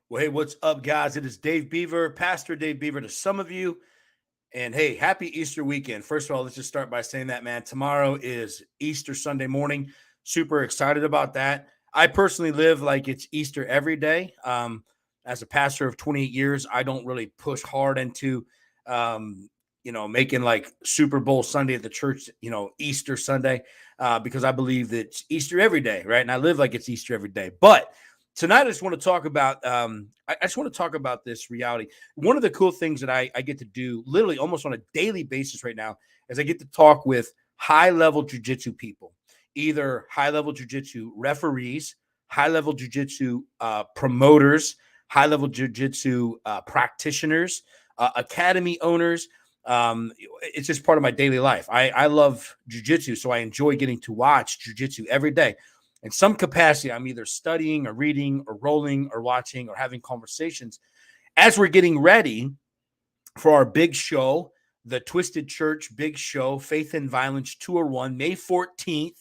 Well, hey, what's up, guys? It is Dave Beaver, Pastor Dave Beaver to some of you. And hey, happy Easter weekend. First of all, let's just start by saying that, man, tomorrow is Easter Sunday morning. Super excited about that. I personally live like it's Easter every day. As a pastor of 28 years, I don't really push hard into, making like Super Bowl Sunday at the church, Easter Sunday, because I believe that it's Easter every day, right? And I live like it's Easter every day. But tonight, I just want to talk about, I just want to talk about this reality. One of the cool things that I get to do literally almost on a daily basis right now is I get to talk with high level jujitsu people, either high level jujitsu referees, high level jujitsu promoters, high level jujitsu practitioners, academy owners. It's just part of my daily life. I love jujitsu, so I enjoy getting to watch jujitsu every day. In some capacity, I'm either studying or reading or rolling or watching or having conversations as we're getting ready for our big show, the Twisted Church Big Show, Faith and Violence Tour 1, May 14th,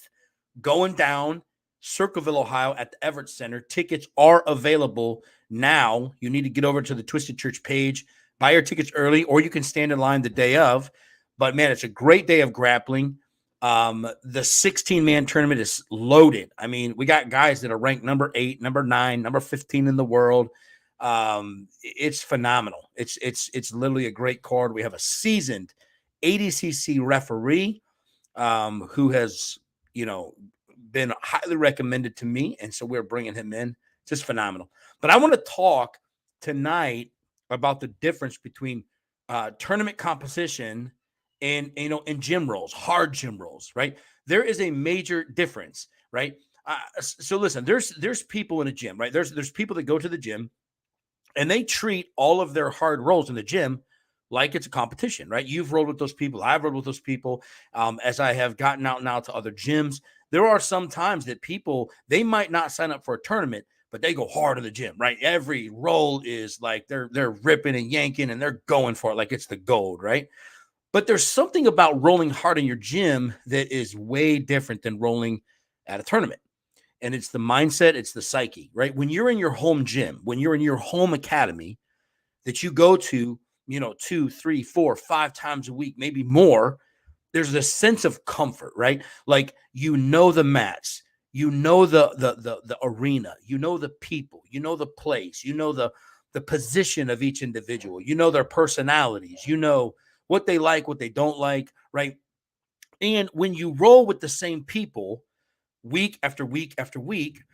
going down Circleville, Ohio at the Everett Center. Tickets are available now. You need to get over to the Twisted Church page, buy your tickets early, or you can stand in line the day of. But man, it's a great day of grappling. The 16-man tournament is loaded. I mean, we got guys that are ranked number 8, number 9, number 15 in the world. It's phenomenal. It's literally a great card. We have a seasoned ADCC referee who has, been highly recommended to me, and so we're bringing him in. Just phenomenal. But I want to talk tonight about the difference between tournament composition and gym rolls, hard gym rolls, right? There is a major difference, right? So listen, there's people in a gym, right? There's people that go to the gym and they treat all of their hard rolls in the gym like it's a competition, right? You've rolled with those people. I've rolled with those people. As I have gotten out now to other gyms, there are some times that people, they might not sign up for a tournament, but they go hard in the gym, right? Every roll is like they're ripping and yanking and they're going for it like it's the gold, right? But there's something about rolling hard in your gym that is way different than rolling at a tournament. And it's the mindset, it's the psyche, right? When you're in your home gym, when you're in your home academy that you go to, 2, 3, 4, 5 times a week, maybe more, there's this sense of comfort, right? Like the mats, the arena, the people, the place, the position of each individual, their personalities, what they like, what they don't like, right? And when you roll with the same people week after week after week,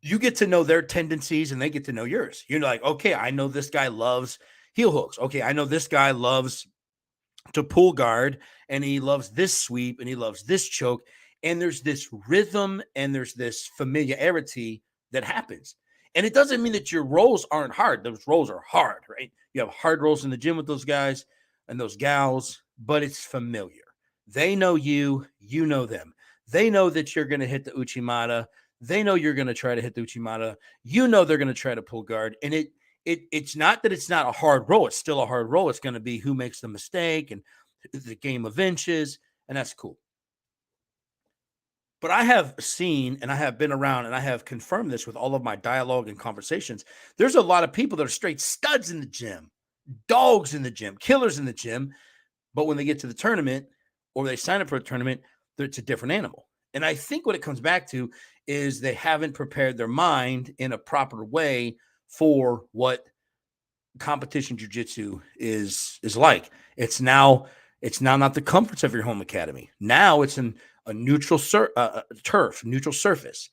you get to know their tendencies and they get to know yours. You're like, okay, I know this guy loves heel hooks. Okay, I know this guy loves to pull guard and he loves this sweep and he loves this choke. And there's this rhythm and there's this familiarity that happens. And it doesn't mean that your rolls aren't hard. Those rolls are hard, right? You have hard rolls in the gym with those guys and those gals, but it's familiar. They know you, you know them. They know that you're going to hit the Uchimata. They know you're going to try to hit the Uchimata. You know they're going to try to pull guard. And it's not that it's not a hard roll. It's still a hard roll. It's going to be who makes the mistake and the game of inches, and that's cool. But I have seen and I have been around and I have confirmed this with all of my dialogue and conversations. There's a lot of people that are straight studs in the gym, dogs in the gym, killers in the gym. But when they get to the tournament or they sign up for a tournament, it's a different animal. And I think what it comes back to is they haven't prepared their mind in a proper way for what competition jiu-jitsu is like. It's now not the comforts of your home academy. Now it's a neutral turf, neutral surface.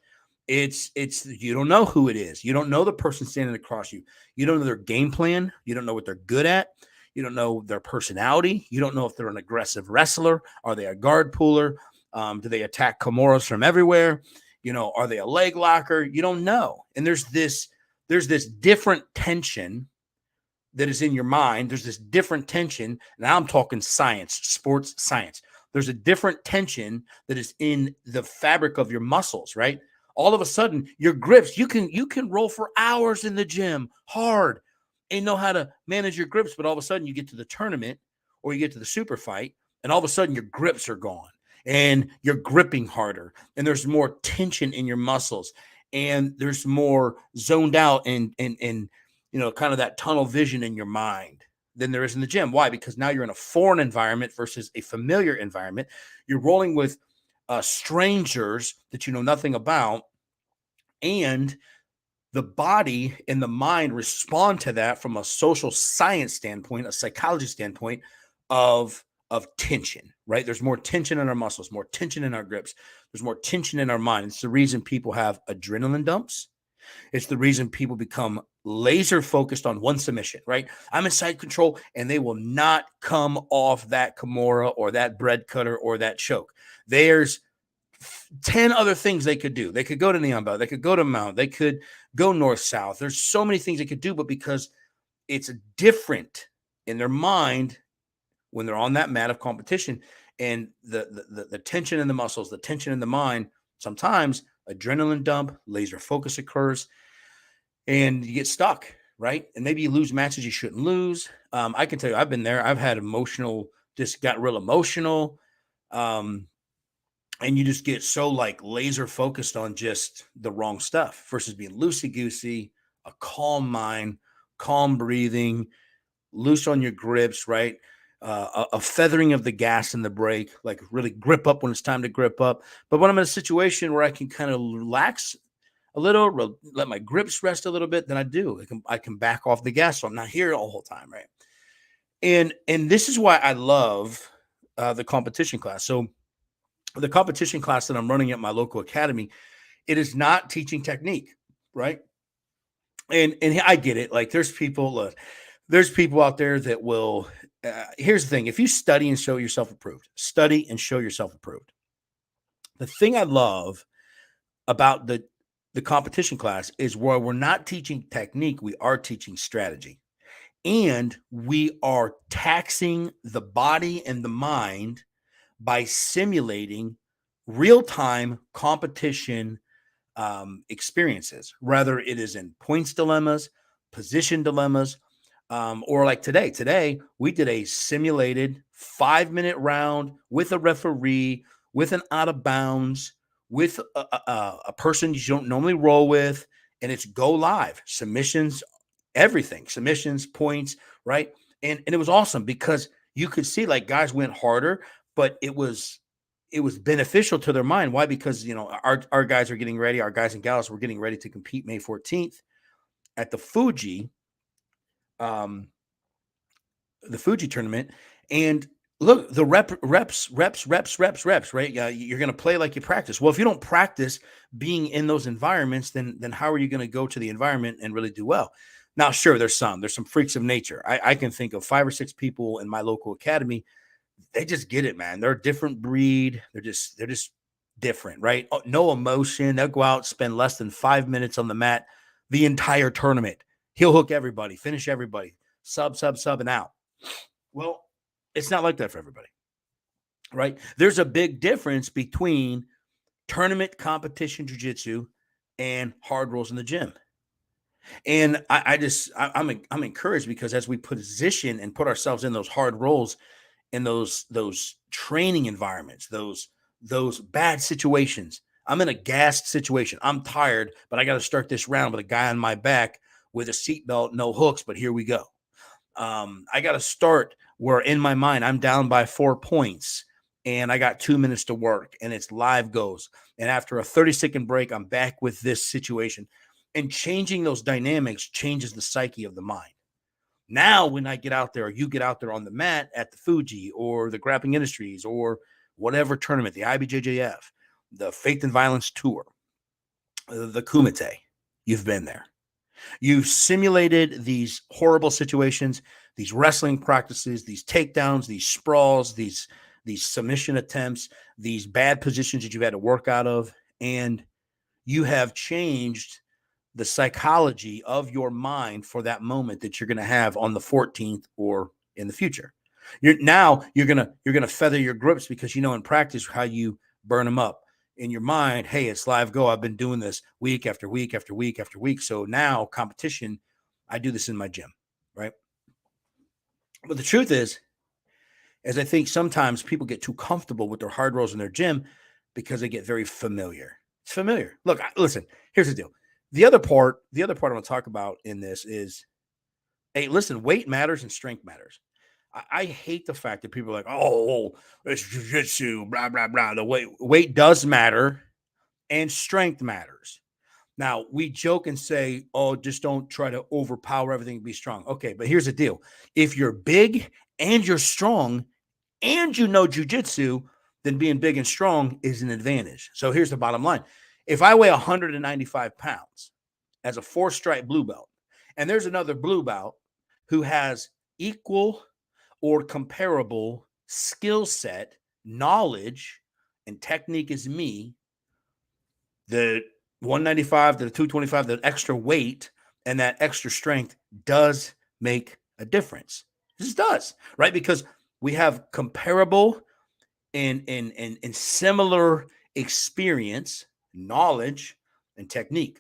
It's you don't know who it is. You don't know the person standing across you. You don't know their game plan. You don't know what they're good at. You don't know their personality. You don't know if they're an aggressive wrestler. Are they a guard puller? Do they attack Kimuras from everywhere? Are they a leg locker? You don't know. And there's this different tension that is in your mind. There's this different tension. Now I'm talking science, sports science. There's a different tension that is in the fabric of your muscles, right? All of a sudden, your grips, you can roll for hours in the gym hard and know how to manage your grips, but all of a sudden you get to the tournament or you get to the super fight, and all of a sudden your grips are gone and you're gripping harder and there's more tension in your muscles. and there's more zoned out and kind of that tunnel vision in your mind than there is in the gym. Why? Because now you're in a foreign environment versus a familiar environment. You're rolling with strangers that you know nothing about, and the body and the mind respond to that from a social science standpoint, a psychology standpoint of tension, right? There's more tension in our muscles, more tension in our grips. There's more tension in our mind. It's the reason people have adrenaline dumps. It's the reason people become laser focused on one submission, right? I'm in side control and they will not come off that Kimura or that bread cutter or that choke. There's 10 other things they could do. They could go to Neon Bell. They could go to Mount. They could go north-south. There's so many things they could do, but because it's different in their mind when they're on that mat of competition and the tension in the muscles, the tension in the mind, sometimes adrenaline dump, laser focus occurs, and you get stuck, right? And maybe you lose matches you shouldn't lose. I can tell you, I've been there. I've had just got real emotional. And you just get so like laser focused on just the wrong stuff versus being loosey goosey, a calm mind, calm breathing, loose on your grips, right? A feathering of the gas and the brake, like really grip up when it's time to grip up. But when I'm in a situation where I can kind of relax a little, let my grips rest a little bit, then I can back off the gas, so I'm not here all the whole time, right? And this is why I love the competition class. So the competition class that I'm running at my local academy, it is not teaching technique, right? And I get it. Like there's people out there that will. Here's the thing: if you study and show yourself approved, study and show yourself approved. The thing I love about the competition class is where we're not teaching technique, we are teaching strategy, and we are taxing the body and the mind by simulating real-time competition experiences, whether it is in points dilemmas, position dilemmas, or like today. Today, we did a simulated 5-minute round with a referee, with an out of bounds, with a person you don't normally roll with, and it's go live, submissions, everything, submissions, points, right? And it was awesome because you could see like guys went harder, but it was beneficial to their mind. Why? Because our guys are getting ready. Our guys and gals were getting ready to compete May 14th at the Fuji tournament. And look, the reps, right? Yeah, you're going to play like you practice. Well, if you don't practice being in those environments, then how are you going to go to the environment and really do well? Now, sure, there's some freaks of nature. I can think of 5 or 6 people in my local academy. They just get it, man. They're a different breed. They're just different, right? No emotion. They'll go out, spend less than 5 minutes on the mat the entire tournament. He'll hook everybody, finish everybody, sub, and out. Well, it's not like that for everybody, right? There's a big difference between tournament competition jiu-jitsu and hard rolls in the gym. And I'm encouraged because as we position and put ourselves in those hard rolls, in those training environments, those bad situations. I'm in a gassed situation. I'm tired, but I got to start this round with a guy on my back with a seatbelt, no hooks, but here we go. I got to start where in my mind I'm down by 4 points and I got 2 minutes to work and it's live goes. And after a 30-second break, I'm back with this situation. And changing those dynamics changes the psyche of the mind. Now, when I get out there, or you get out there on the mat at the Fuji or the Grappling Industries or whatever tournament, the IBJJF, the Faith and Violence Tour, the Kumite, you've been there. You've simulated these horrible situations, these wrestling practices, these takedowns, these sprawls, these submission attempts, these bad positions that you've had to work out of, and you have changed the psychology of your mind for that moment that you're going to have on the 14th or in the future. You're going to feather your grips because in practice how you burn them up. In your mind, hey, it's live go. I've been doing this week after week after week after week. So now competition, I do this in my gym, right? But the truth is I think sometimes people get too comfortable with their hard rolls in their gym because they get very familiar. It's familiar. Look, listen, here's the deal. The other part I want to talk about in this is, hey, listen, weight matters and strength matters. I hate the fact that people are like, oh, it's jujitsu, blah, blah, blah. The weight does matter and strength matters. Now, we joke and say, oh, just don't try to overpower everything and be strong. Okay, but here's the deal. If you're big and you're strong and you know jujitsu, then being big and strong is an advantage. So here's the bottom line. If I weigh 195 pounds as a 4-stripe blue belt, and there's another blue belt who has equal or comparable skill set, knowledge, and technique as me, the 195 to the 225, the extra weight and that extra strength does make a difference. This does, right? Because we have comparable and similar experience, knowledge, and technique.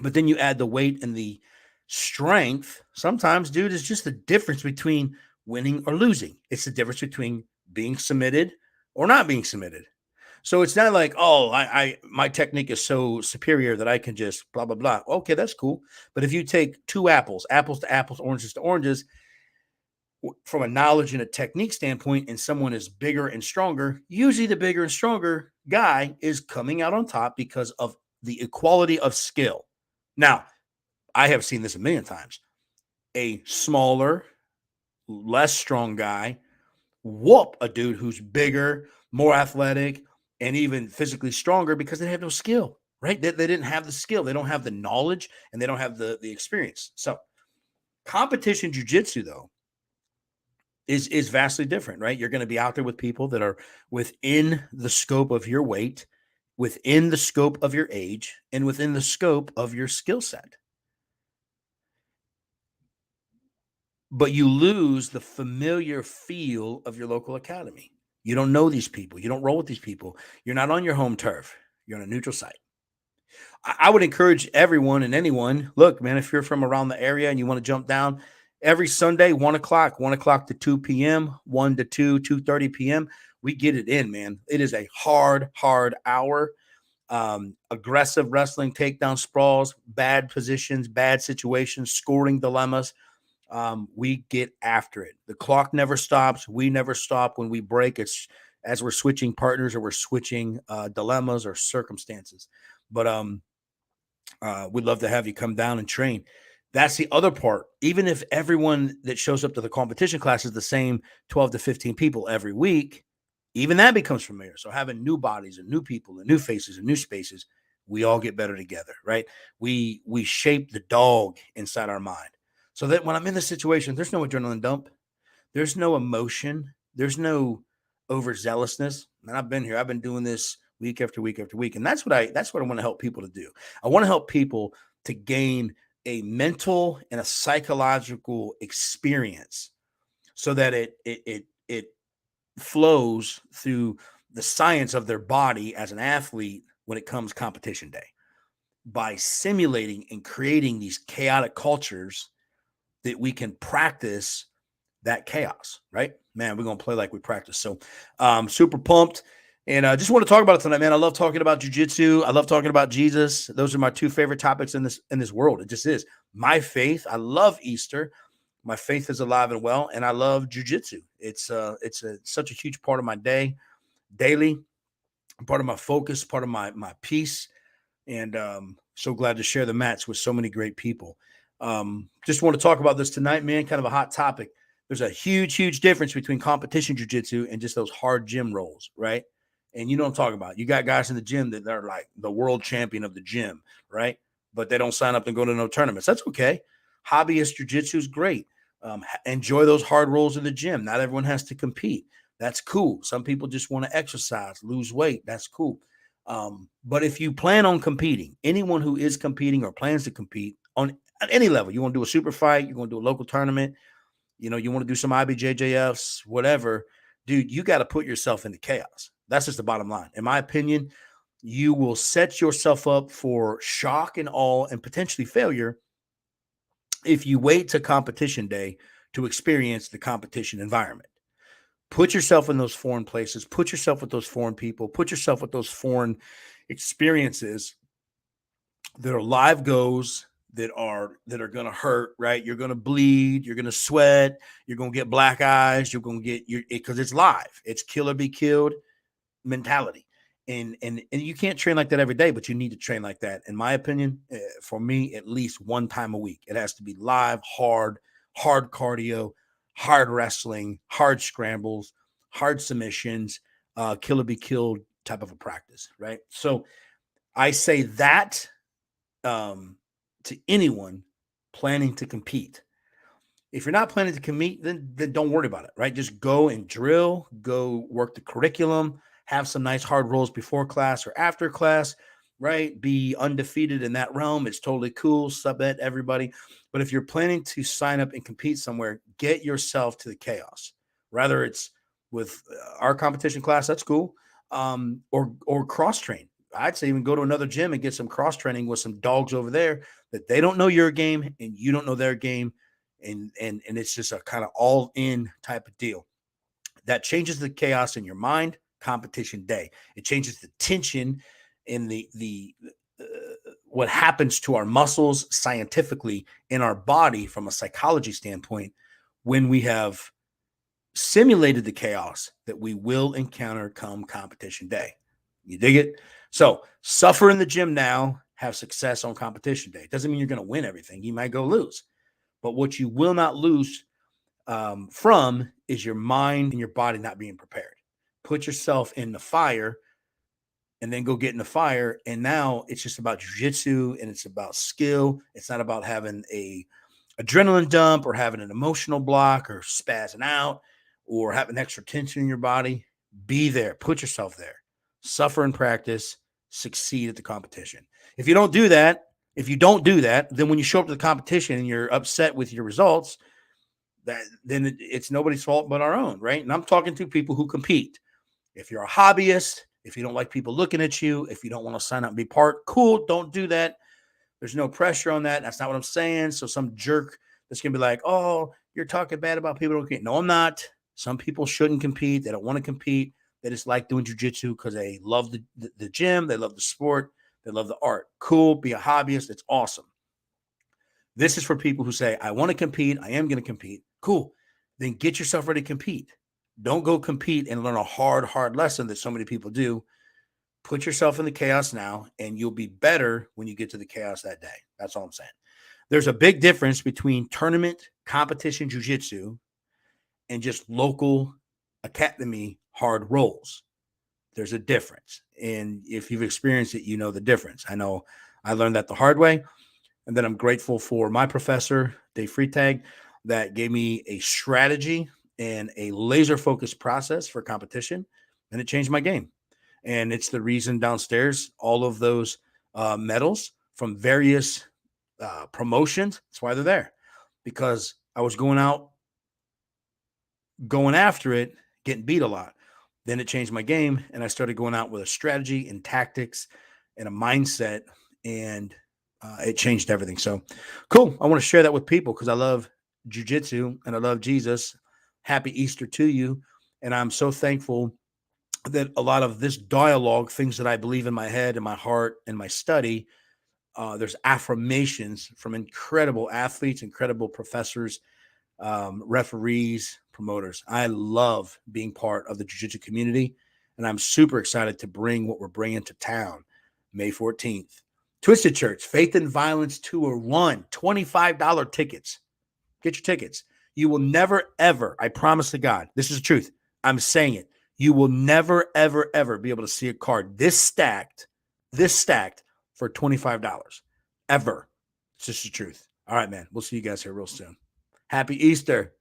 But then you add the weight and the strength. Sometimes, dude, it's just the difference between winning or losing. It's the difference between being submitted or not being submitted. So it's not like, oh, my technique is so superior that I can just blah, blah, blah. Okay, that's cool. But if you take two apples to apples, oranges to oranges, from a knowledge and a technique standpoint, and someone is bigger and stronger, usually the bigger and stronger guy is coming out on top because of the equality of skill. Now, I have seen this a million times. A smaller, less strong guy whoop a dude who's bigger, more athletic, and even physically stronger because they have no skill, right? They didn't have the skill. They don't have the knowledge and they don't have the experience. So competition jiu-jitsu, though, is vastly different, right? You're going to be out there with people that are within the scope of your weight, within the scope of your age, and within the scope of your skill set. But you lose the familiar feel of your local academy. You don't know these people. You don't roll with these people. You're not on your home turf. You're on a neutral site. I would encourage everyone and anyone, look, man, if you're from around the area and you want to jump down, every Sunday, 1 o'clock to 2 p.m., 1 to 2, 2:30 p.m., we get it in, man. It is a hard hour. Aggressive wrestling, takedown sprawls, bad positions, bad situations, scoring dilemmas. We get after it. The clock never stops. We never stop when we break. It's as we're switching partners or we're switching dilemmas or circumstances. But we'd love to have you come down and train. That's the other part. Even if everyone that shows up to the competition class is the same 12 to 15 people every week, even that becomes familiar. So having new bodies and new people and new faces and new spaces, we all get better together, right? We shape the dog inside our mind. So that when I'm in this situation, there's no adrenaline dump. There's no emotion. There's no overzealousness. And I've been here. I've been doing this week after week after week. And that's what I want to help people to do. I want to help people to gain a mental and a psychological experience so that it flows through the science of their body as an athlete when it comes competition day by simulating and creating these chaotic cultures that we can practice that chaos, right? Man, we're going to play like we practice. So super pumped. And I just want to talk about it tonight, man. I love talking about jiu-jitsu. I love talking about Jesus. Those are my two favorite topics in this world. It just is. My faith. I love Easter. My faith is alive and well, and I love jiu-jitsu. It's such a huge part of my day, daily, part of my focus, part of my peace, and so glad to share the mats with so many great people. Just want to talk about this tonight, man. Kind of a hot topic. There's a huge difference between competition jiu-jitsu and just those hard gym rolls, right? And you know what I'm talking about. You got guys in the gym that are like the world champion of the gym, right? But they don't sign up and go to no tournaments. That's okay. Hobbyist jiu-jitsu is great. Enjoy those hard rolls in the gym. Not everyone has to compete. That's cool. Some people just want to exercise, lose weight. That's cool. But if you plan on competing, anyone who is competing or plans to compete on at any level, you want to do a super fight, you want to do a local tournament, you want to do some IBJJFs, whatever, dude, you got to put yourself into chaos. That's just the bottom line. In my opinion, you will set yourself up for shock and awe and potentially failure if you wait to competition day to experience the competition environment. Put yourself in those foreign places, put yourself with those foreign people, put yourself with those foreign experiences that are live goes that are going to hurt, right? You're going to bleed, you're going to sweat, you're going to get black eyes, you're going to get because it's live. It's kill or be killed mentality. And you can't train like that every day, but you need to train like that. In my opinion, for me, at least one time a week. It has to be live, hard cardio, hard wrestling, hard scrambles, hard submissions, kill or be killed type of a practice, right? So I say that to anyone planning to compete. If you're not planning to compete, then don't worry about it, right? Just go and drill, go work the curriculum, have some nice hard rolls before class or after class, right? Be undefeated in that realm. It's totally cool. Submit everybody. But if you're planning to sign up and compete somewhere, get yourself to the chaos. Rather it's with our competition class, that's cool. Or cross train. I'd say even go to another gym and get some cross training with some dogs over there that they don't know your game and you don't know their game. And it's just a kind of all in type of deal that changes the chaos in your mind. Competition day, it changes the tension in the what happens to our muscles scientifically in our body from a psychology standpoint when we have simulated the chaos that we will encounter come competition day. You dig it? So suffer in the gym now, have success on competition day. It doesn't mean you're going to win everything. You might go lose. But what you will not lose from is your mind and your body not being prepared. Put yourself in the fire and then go get in the fire. And now it's just about jiu-jitsu and it's about skill. It's not about having a adrenaline dump or having an emotional block or spazzing out or having extra tension in your body. Be there. Put yourself there. Suffer in practice. Succeed at the competition. If you don't do that, then when you show up to the competition and you're upset with your results, then it's nobody's fault but our own, right? And I'm talking to people who compete. If you're a hobbyist, if you don't like people looking at you, if you don't want to sign up and be part, cool, don't do that. There's no pressure on that. That's not what I'm saying. So some jerk that's going to be like, oh, you're talking bad about people who don't compete. No, I'm not. Some people shouldn't compete. They don't want to compete. They just like doing jiu-jitsu because they love the gym. They love the sport. They love the art. Cool. Be a hobbyist. It's awesome. This is for people who say, I want to compete. I am going to compete. Cool. Then get yourself ready to compete. Don't go compete and learn a hard lesson that so many people do. Put yourself in the chaos now, and you'll be better when you get to the chaos that day. That's all I'm saying. There's a big difference between tournament competition jiu-jitsu and just local academy hard rolls. There's a difference. And if you've experienced it, you know the difference. I know I learned that the hard way. And then I'm grateful for my professor, Dave Freitag, that gave me a strategy and a laser-focused process for competition, and it changed my game. And it's the reason downstairs, all of those medals from various promotions, that's why they're there. Because I was going after it, getting beat a lot. Then it changed my game, and I started going out with a strategy and tactics and a mindset, and it changed everything. So cool. I want to share that with people because I love jiu-jitsu and I love Jesus. Happy Easter to you. And I'm so thankful that a lot of this dialogue, things that I believe in my head and my heart and my study, there's affirmations from incredible athletes, incredible professors, referees, promoters. I love being part of the jiu-jitsu community, and I'm super excited to bring what we're bringing to town May 14th. Twisted Church, Faith and Violence Tour 1, $25 tickets. Get your tickets. You will never, ever, I promise to God, this is the truth. I'm saying it. You will never, ever, ever be able to see a card this stacked for $25. Ever. It's just the truth. All right, man. We'll see you guys here real soon. Happy Easter.